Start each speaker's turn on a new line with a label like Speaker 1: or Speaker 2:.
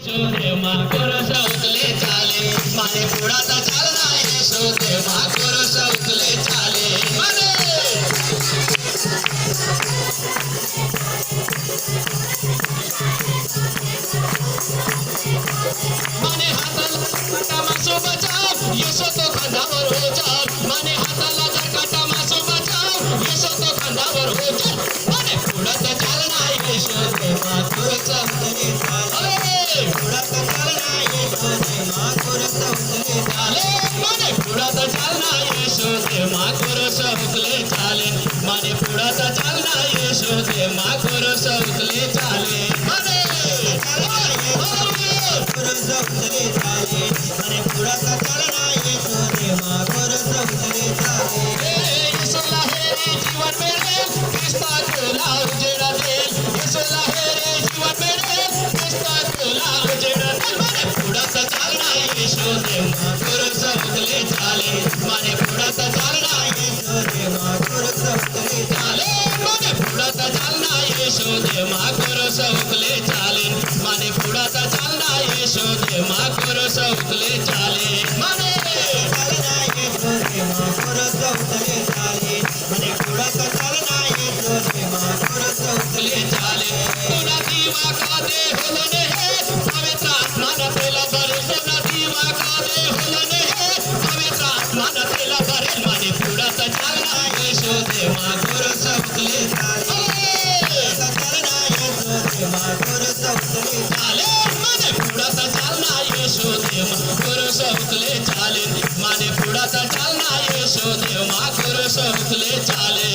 Speaker 1: यशोदे माखोर सौतले चाले माने पुढाचा चालना यशोदे माखोर सौतले चाले माने माने हाताला काटा मासो बचाव यशो तो खांद्यावर हो चाल माने हाताला जर काटा मासो बचाव यशो तो खांद्यावर हो चाल माने पुढाचा चालना यशोदे माखोर सौतले चाले पुढाचा चालना यशोदे माखोर सौतले चाले माने पुढाचा चालना यशोदे माखोर सौतले चाले माने पुढाचा चालना यशोदे माखोर सौतले चाले माने सौतले चाले माने पुढाचा चालना यशोदे माखोर सौतले चाले यशोला हे जीवन मिळेल ख्रिस्ता तुला उजेड देईल यशोला हे जीवन मिळेल ख्रिस्ता तुला उजेड देईल माने पुढाचा चालना यशोदे माखोर सौतले चाले माने पुढाचा चालना यशोदे माखोर सौतले चाले माने पुढाचा चालना यशोदे माखोर सौतले चाले माने पुढाचा चालना यशोदे माखोर सौतले चाले माने चालना यशोदे माखोर सौतले चाले माने पुढाचा चालना यशोदे माखोर सौतले चाले तुला दिवा का दे होलने हे पवित्र आत्मा तेला भरे तुला दिवा का दे होलने हे पवित्र आत्मा तेला भरे माने पुढाचा चालना यशोदे माखोर सौतले चाले चालना यशोदे माखोर सौतले चाले माने पुढाचा चालना यशोदे माखोर सौतले चाले माने पुढाचा चालना यशोदे माखोर सौतले चाले